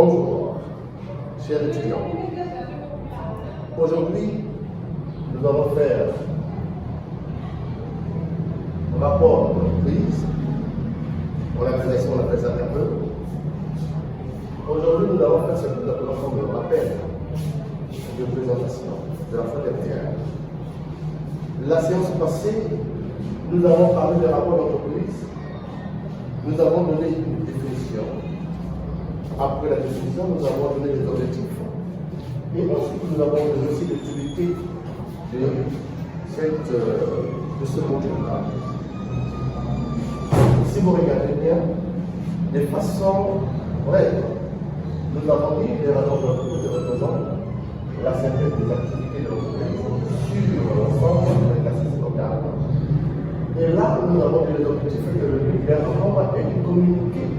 Bonjour, chers étudiants. Aujourd'hui, nous allons faire un rapport de prise. On appelle ça un peu. Aujourd'hui, nous allons faire ce que nous appelons comme un rappel de présentation de la fois dernière. La séance passée, nous avons parlé des rapports d'entreprise. Nous avons donné une définition. Après la définition, nous avons donné les objectifs. Et ensuite, nous avons donné aussi l'utilité de ce module-là. Si vous regardez bien, de façon brève, nous avons dit que les rapports d'entreprise représentent la synthèse des activités de l'entreprise sur l'ensemble de l'exercice local. Et là, nous avons des objectifs que le gouvernement va communiquer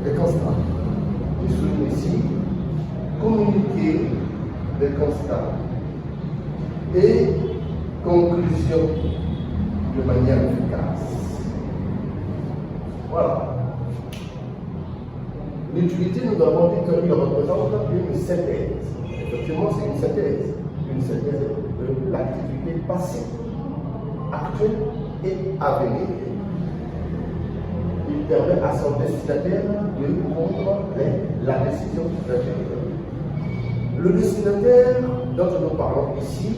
les constats. Je souligne ici, communiquer les constats et conclusion de manière efficace. Voilà. L'utilité, nous avons dit qu'il représente une synthèse. Effectivement, c'est une synthèse de l'activité passée, actuelle et à venir. Il permet à son destinataire de prendre la décision d'un. Le destinataire dont nous parlons ici,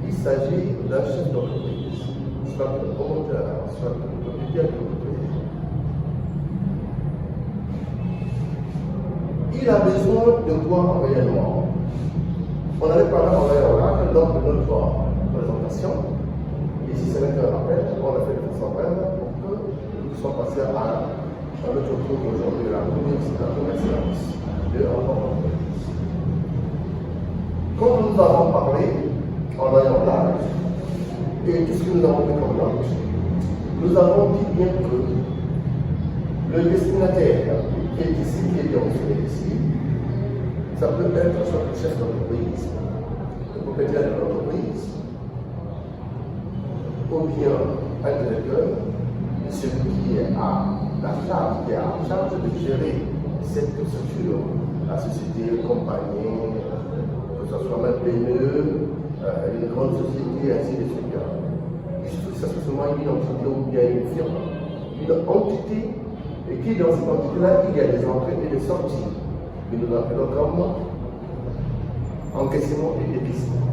il s'agit d'un chef d'entreprise, soit un promoteur, soit un propriétaire d'entreprise. Il a besoin de quoi réellement? On avait parlé en réel lors de notre présentation. Ici, c'est un rappel, on a fait de façon brève pour que nous soyons passés à notre cours aujourd'hui, la première séance de rapport d'entreprise. Comme nous avons parlé en ayant large, et tout ce que nous avons fait comme note, nous avons dit bien que le destinataire qui est ici, qui est mentionné ici, ça peut être soit le chef d'entreprise, le propriétaire de l'entreprise, ou bien un directeur, celui qui est à la charge, qui est en charge de gérer cette structure, la société, compagnie, que ce soit même PME, une grande société, ainsi de suite. Et surtout, ça c'est seulement une entité ou bien une firme, une entité, et qui dans cette entité-là, il y a des entrées et des sorties, que nous appelons comme encaissement et dépistement.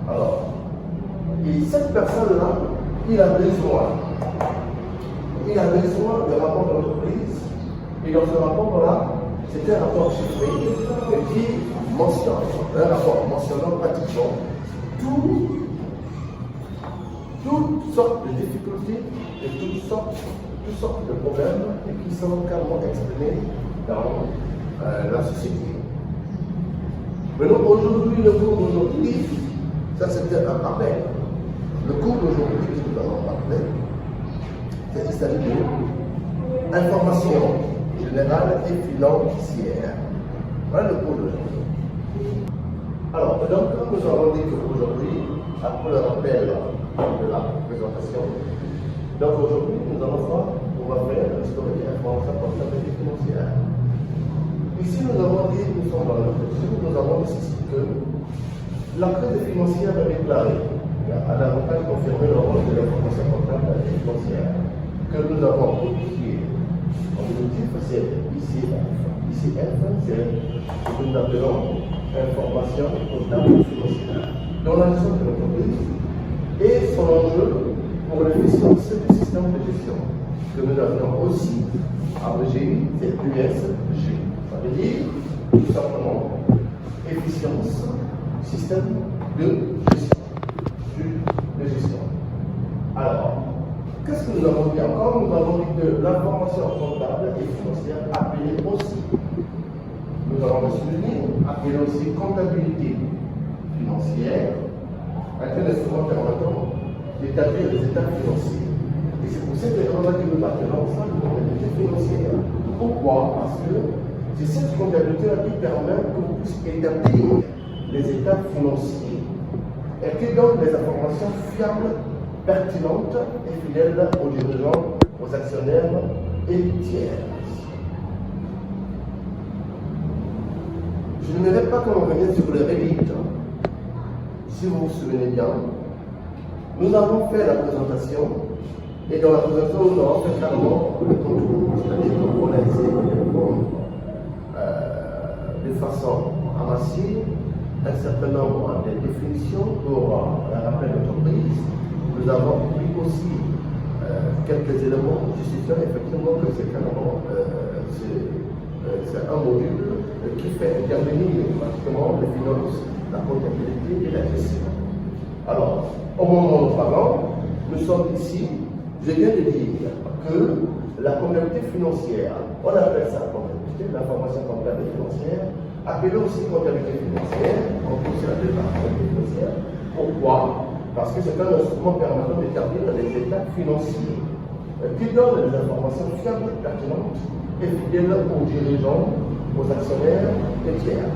Alors, et cette personne-là, il a besoin de rapport d'entreprise. Et dans ce rapport-là, c'est un rapport chiffré qui mentionne, un rapport mentionnant pratiquement toutes sortes de difficultés et toutes sortes de problèmes et qui sont clairement exprimés dans la société. Maintenant, aujourd'hui, le cours d'aujourd'hui, ça c'était un rappel. Le cours d'aujourd'hui que nous allons parler, il s'agit de information générale et financière. Voilà le cours d'aujourd'hui. Alors, donc, comme nous avons dit qu'aujourd'hui, après le rappel de la présentation, donc aujourd'hui, nous allons voir, on va faire l'historique et information comptabilité financière. Ici, nous avons dit, nous sommes dans le texte, nous avons dit que la crise financière est déclarée. À davantage confirmer le rôle de l'information comptable et financière que nous avons codifié. En définitive, c'est ICF. ICF, c'est ce que nous appelons information comptable et financière dans la gestion de l'entreprise et son enjeu pour l'efficience du système de gestion que nous appelons aussi abrégé, c'est USG. Ça veut dire tout simplement efficience du système de gestion. Alors, qu'est-ce que nous avons dit encore? Nous avons dit que l'information comptable et financière appelée aussi, nous avons souligné, appelée aussi comptabilité financière, est un instrument permettant d'établir les états financiers. Et c'est pour cette raison que nous appelons ça la comptabilité financière. Pourquoi? Parce que c'est cette comptabilité qui permet qu'on puisse établir les états financiers et qui donne des informations fiables, pertinentes et fidèles aux dirigeants, aux actionnaires et tiers. Je n'aimerais pas qu'on revienne sur le Reddit. Si vous vous souvenez bien, nous avons fait la présentation, et dans la présentation, nous avons fait carrément le contour, c'est-à-dire qu'on a essayé de répondre de façon amassée un certain nombre de définitions pour un rappel d'entreprise. Nous avons pris aussi quelques éléments justifiant effectivement que c'est carrément c'est un module qui fait intervenir pratiquement les finances, la comptabilité et la gestion. Alors, au moment où nous parlons, nous sommes ici, je viens de dire que la comptabilité financière, on appelle ça comptabilité, l'information comptable et financière, appelée aussi comptabilité financière, on peut aussi l'appeler la comptabilité financière. Pourquoi? Parce que c'est un instrument permettant d'établir les états financiers qui donne des informations fiables, pertinentes et fidèles aux dirigeants, aux actionnaires et tiers.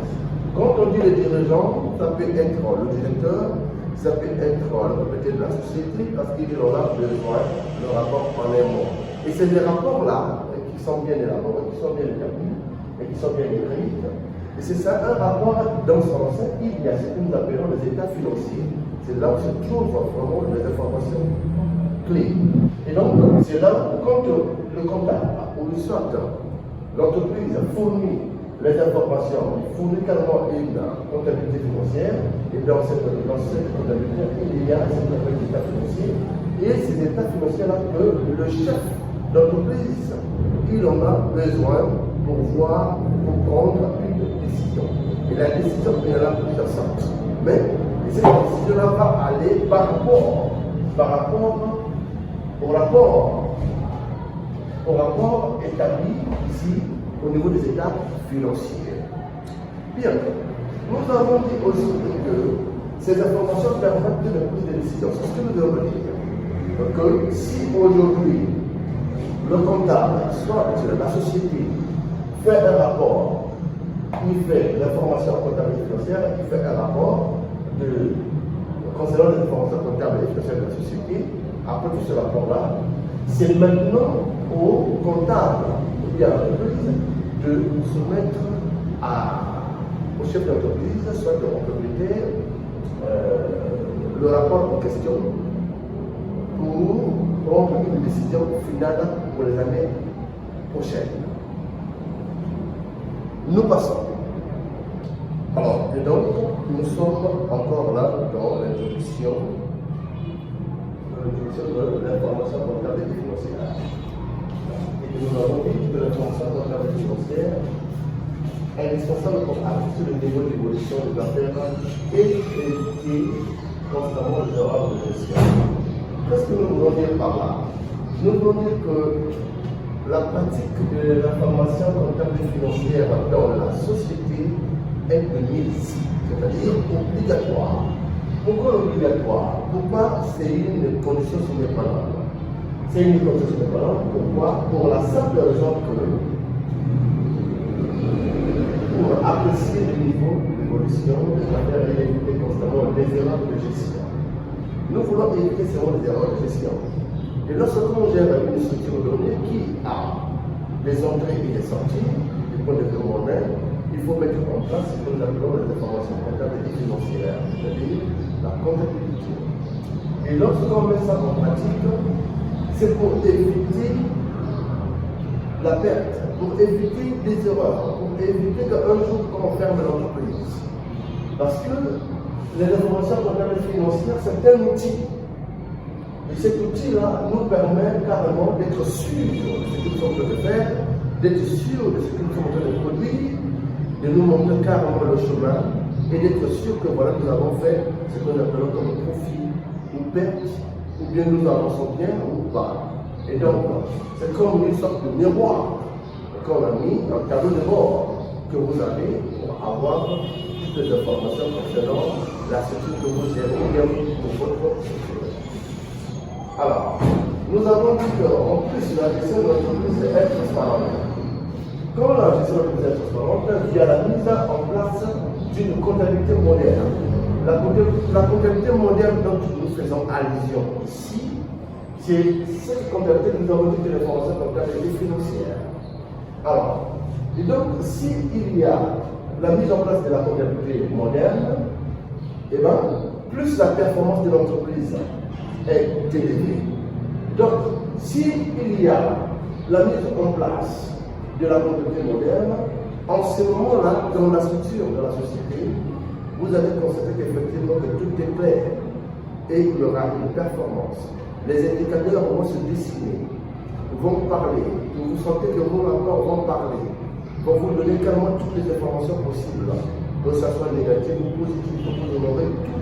Quand on dit les dirigeants, ça peut être le directeur, ça peut être le propriétaire de la société, parce qu'il aura besoin de rapport en un mot. Et c'est des rapports-là qui sont bien élaborés, qui sont bien établis et qui sont bien écrits. Et c'est ça, un rapport dans son ensemble, il y a ce que nous appelons les états financiers. C'est là où se trouvent vraiment les informations clés. Et donc, c'est là où, quand le comptable ou le soit l'entreprise fournit les informations, il fournit carrément une comptabilité financière, et dans cette comptabilité, il y a ce qu'on appelle l'état financier. Et ces états financiers-là que le chef d'entreprise, il en a besoin pour prendre une décision. Et la décision, il y en a plusieurs sortes. Mais cette décision-là va aller par rapport au rapport établi ici au niveau des états financiers. Bien, nous avons dit aussi que ces informations permettent de prise de décision. C'est ce que nous devons dire. Que si aujourd'hui le comptable, soit la société, fait un rapport, il fait l'information comptable et financière, il fait un rapport concernant les informations comptables et financières de la société, après tout ce rapport-là, c'est maintenant au comptable ou bien à l'entreprise de soumettre au chef d'entreprise, soit au propriétaire, le rapport en question pour prendre une décision finale pour les années prochaines. Nous passons. Alors, et donc, nous sommes encore là dans l'introduction de l'information comptable et financière. Et nous avons dit que l'information comptable et financière est indispensable pour ajuster le niveau d'évolution des affaires et éviter constamment les erreurs de gestion. Qu'est-ce que nous voulons dire par là? Nous voulons dire que la pratique de l'information comptable et financière dans la société est de mise, c'est-à-dire obligatoire. Pourquoi obligatoire? Pourquoi c'est une condition sine qua non? C'est une condition sine qua non. Pourquoi? Pour la simple raison que pour apprécier le niveau d'évolution des affaires et éviter constamment des erreurs de gestion. Nous voulons éviter seulement les erreurs de gestion. Et lorsqu'on gère une structure donnée qui a des entrées et des sorties, du point de vue monnaie, il faut mettre en place ce que nous appelons les informations comptables et financières, c'est-à-dire la comptabilité. Et lorsqu'on met ça en pratique, c'est pour éviter la perte, pour éviter des erreurs, pour éviter qu'un jour on ferme l'entreprise. Parce que les informations comptables et financières, c'est un outil. Et cet outil-là nous permet carrément d'être sûr de ce que nous sommes en train de faire, d'être sûr de ce que nous sommes en train de produire, de nous montrer carrément le chemin et d'être sûr que voilà, nous avons fait ce que nous appelons comme profit ou perte, ou bien nous avançons bien ou pas. Et donc, c'est comme une sorte de miroir qu'on a mis, un tableau de bord que vous avez pour avoir toutes les informations concernant la structure que vous gérez ou bien pour votre structure. Alors, nous avons dit qu'en plus, la gestion de l'entreprise est transparente. Comment la gestion de l'entreprise est transparente? Via la mise en place d'une comptabilité moderne. La comptabilité moderne dont nous faisons allusion ici, c'est cette comptabilité que nous avons dit que l'information comptable et financière. Alors, et donc, s'il y a la mise en place de la comptabilité moderne, eh ben, plus la performance de l'entreprise est élevée. Donc, s'il y a la mise en place de la comptabilité moderne, en ce moment-là, dans la structure de la société, vous allez constater qu'effectivement que tout est clair et il y aura une performance. Les indicateurs vont se dessiner, vont parler, vous sentez que vos rapports vont parler, vont vous donner carrément toutes les informations possibles, que ce soit négatif ou positif, vous honorez tout.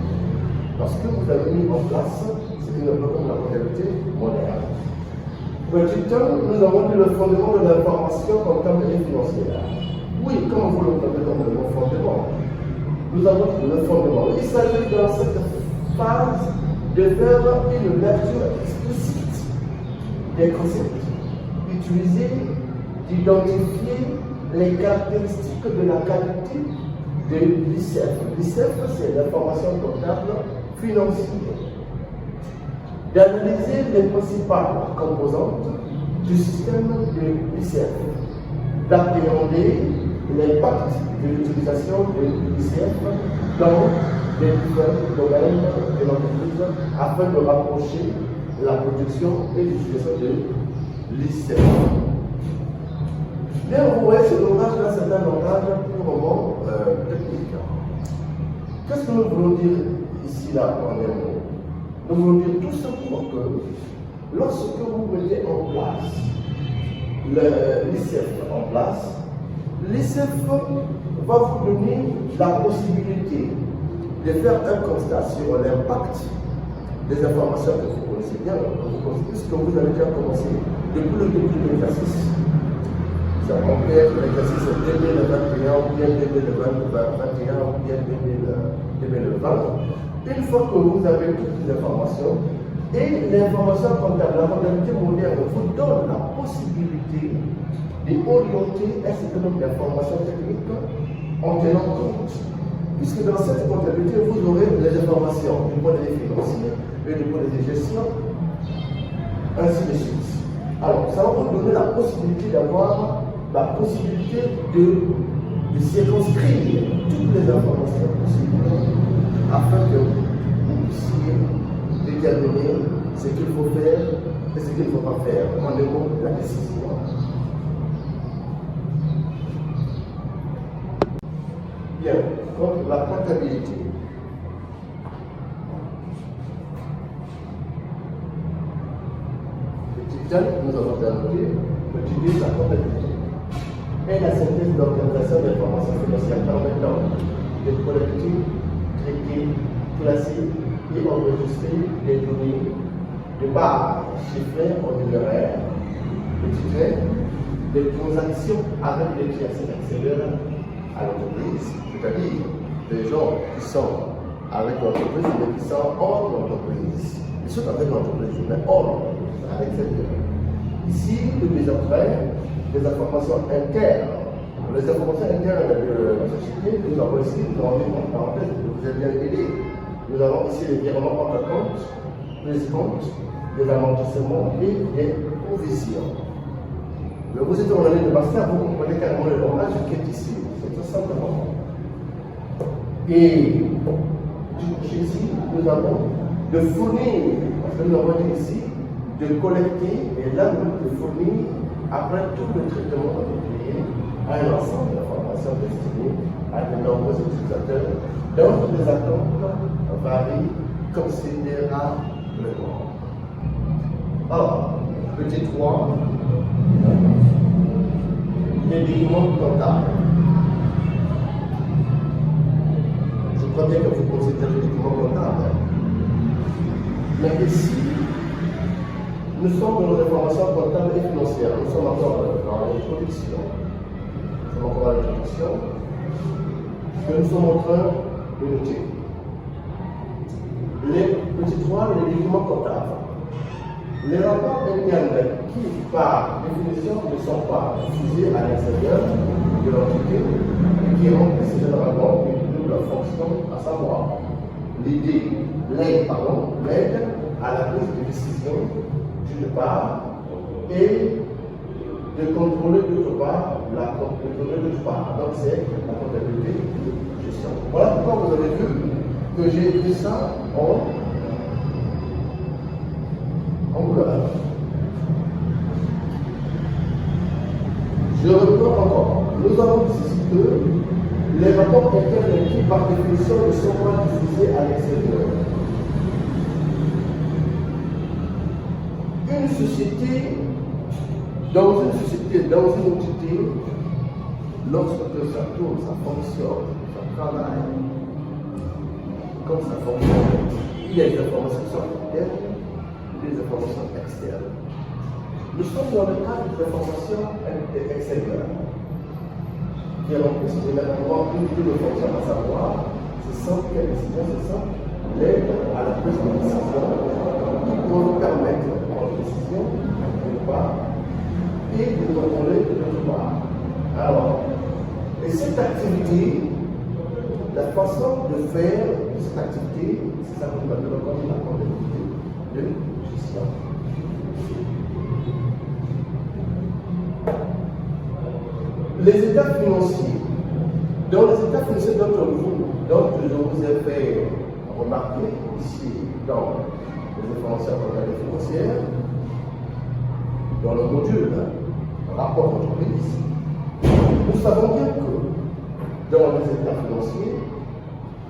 Parce que vous avez mis en place ce que nous appelons la comptabilité moderne. Petit 1, nous avons vu le fondement de l'information comptable et financière. Oui, comme vous le comptez comme le fondement, nous avons vu le fondement. Il s'agit dans cette phase de faire une lecture explicite des concepts, utiliser, d'identifier les caractéristiques de la qualité de l'ICF. L'ICF, c'est l'information comptable financière. D'analyser les principales composantes du système de l'ICF. D'appréhender l'impact de l'utilisation de l'ICF dans les différents domaines de l'entreprise afin de rapprocher la production et l'utilisation de l'ICF. Bien, vous voyez ce langage-là, c'est un langage purement technique. Qu'est-ce que nous voulons dire ici, là, en un mot? Nous voulons dire tout simplement que lorsque vous mettez en place l'ICF en place, l'ICF va vous donner la possibilité de faire un constat sur l'impact des informations que vous connaissez bien, puisque vous avez déjà commencé depuis le début de l'exercice. Ça compare l'exercice 2021 ou bien 2021 ou bien 2020. Une fois que vous avez toutes les informations, et l'information comptable, la comptabilité moderne vous donne la possibilité d'orienter un certain nombre d'informations techniques en tenant compte. Puisque dans cette comptabilité, vous aurez les informations du point de vue financier et du point de vue gestion, ainsi de suite. Alors, ça va vous donner la possibilité d'avoir la possibilité de circonscrire toutes les informations possibles afin que vous puissiez déterminer ce qu'il faut faire et ce qu'il ne faut pas faire. En un mot, la décision. Bien, donc la comptabilité. Petit 1, nous avons terminé. Petit 2, la comptabilité. Et la synthèse d'organisation des informations financières permettant de collecter, traiter, classer et enregistrer les données de base chiffrées en numéraire, petit trait, des transactions avec les tiers extérieurs à l'entreprise, c'est-à-dire des gens qui sont avec l'entreprise mais qui sont hors l'entreprise. Ils sont avec l'entreprise, mais hors l'entreprise, à l'extérieur. Ici, de mise en train des informations internes. Les informations internes de la société, nous avons ici, nous avons mis en parenthèse, vous avez bien aidé. Nous avons ici les virements entre comptes, les comptes, des amortissements et des provisions. Mais vous êtes en année de master, vous comprenez carrément le langage qui est ici. C'est tout simplement. Et ici, nous avons de fournir, parce que nous avons dit ici, de collecter et là, de fournir, après tout le traitement approprié, à un ensemble d'informations destinées à de nombreux utilisateurs, dont les attentes varient considérablement. Alors, petit 3, les documents comptables. Je crois bien que vous considérez les documents comptables. Mais ici, nous sommes dans les informations comptables et financières. Nous sommes encore dans l'introduction. Nous sommes encore dans l'introduction que nous sommes en train de noter. Les petits 3, les documents comptables. Les rapports internes qui, par définition, ne sont pas diffusés à l'extérieur de l'entité et qui remplissent généralement une double fonction, à savoir l'aide à la prise de décision d'une part et de contrôler d'autre part la comptabilité d'autre part. Donc c'est la comptabilité de gestion. Voilà pourquoi vous avez vu que j'ai écrit ça en couleur. Je reprends encore. Nous avons dit que les rapports internes par définition ne sont pas diffusés à l'extérieur. Une société, dans une entité, lorsque ça tourne, ça fonctionne, ça travaille, comme ça fonctionne, il y a des informations qui sont internes, des informations externes. Nous sommes dans le cadre des informations extérieures, qui ont précisé maintenant une de fonctions, à savoir, ce sont quelles décisions, ce sont l'aide à la prise de décision qui peuvent permettre en décision d'une part et de contrôler d'autre part. Alors, et cette activité, la façon de faire cette activité, c'est ça qu'on appelle comme la comptabilité de gestion. Les états financiers, dans les états financiers d'entre vous, donc je vous ai fait remarquer ici dans les informations comptables et financières, dans le module rapport d'entreprise, nous savons bien que dans les états financiers,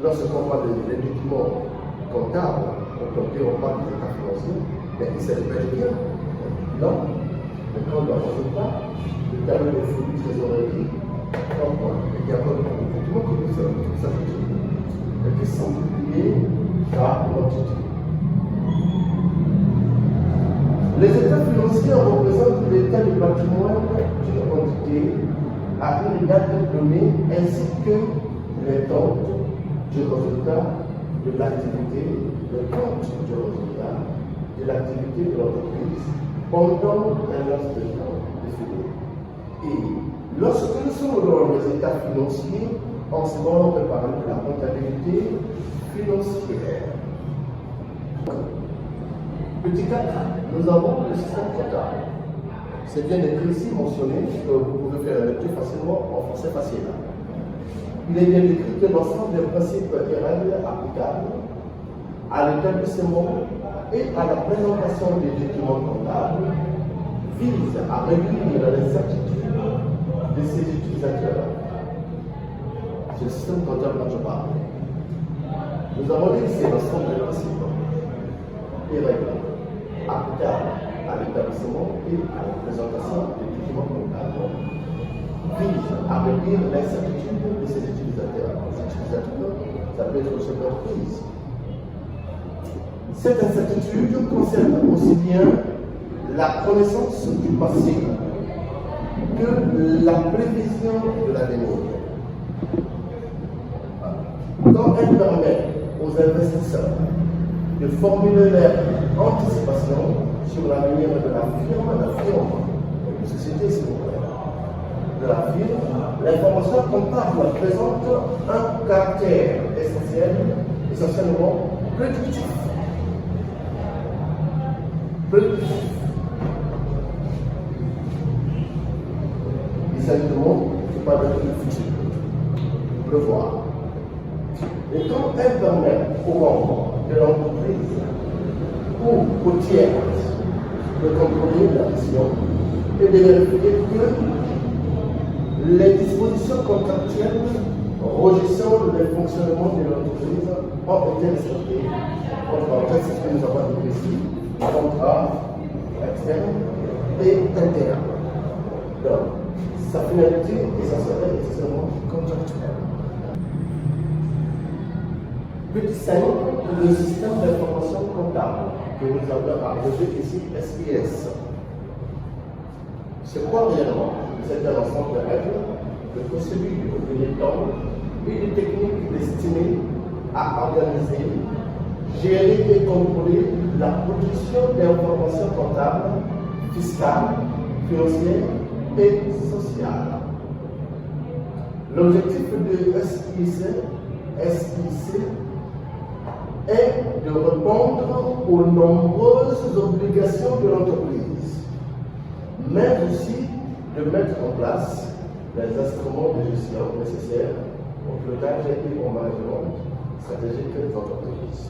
lorsqu'on parle des documents comptables, on parle des états financiers, mais il s'agit pas de bien, non, le compte de résultat, le tableau de flux de trésorerie, il y a pas de documents que ça et qui sont publiés par l'entité. Les états financiers représentent l'état du patrimoine d'une entité à une date donnée ainsi que les comptes du résultat de l'activité, le compte du résultat de l'activité de l'entreprise pendant un laps de temps défini. Et lorsque nous sommes dans les états financiers, en ce moment on peut parler de la comptabilité financière. Petit 4, nous avons le système comptable. C'est bien écrit ici, mentionné, que vous pouvez faire la lecture facilement en français facile. Il est bien écrit que l'ensemble des principes et règles applicables à l'établissement et à la présentation des documents comptables vise à réduire les certitudes de ses utilisateurs. C'est le système comptable dont je parle. Nous avons dit que c'est l'ensemble des principes et règles applicables à l'établissement et à la présentation des documents comptables vise à réduire l'incertitude de ses utilisateurs. Les utilisateurs, ça peut être le chef d'entreprise. Cette incertitude concerne aussi bien la connaissance du passé que la prévision de l'avenir. Quand elle permet aux investisseurs de formuler leur anticipation sur l'avenir de la firme, une société s'il vous plaît, de la firme, l'information comptable présente un caractère essentiellement prédictif. Il s'agit de mots qui parlent de futur, prévoir. Et quand elle permet aux membres de l'entreprise ou aux tiers de contrôler la mission et de vérifier que les dispositions contractuelles régissant le fonctionnement de l'entreprise ont été respectées. C'est ce que nous avons dit ici, contrat externe et interne. Donc, sa finalité essentielle est essentiellement contractuelle. Petit 5, le système d'information comptable que nous avons abrégé ici SIS. C'est quoi réellement? C'est un ensemble de règles, de procédures, de méthodes et de techniques destinées à organiser, gérer et contrôler la production d'informations comptables, fiscales, financières et sociales. L'objectif de SIC est de répondre aux nombreuses obligations de l'entreprise, mais aussi de mettre en place les instruments de gestion nécessaires au pilotage et au management stratégique des entreprises.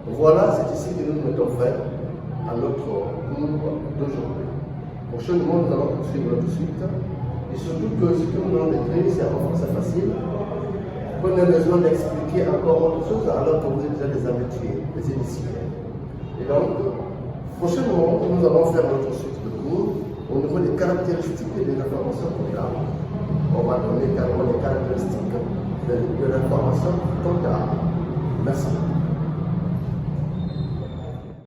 Voilà, c'est ici que nous mettons fin à notre cours d'aujourd'hui. Prochainement, nous allons poursuivre notre suite. Et surtout que ce que nous allons décrire, c'est en français facile. Prenez besoin d'expliquer encore autre chose alors que vous êtes déjà des habitués, des initiés. Et donc, prochainement, nous allons faire notre suite de cours au niveau des caractéristiques des informations comptables. On va donner carrément les caractéristiques de l'information comptable. Merci.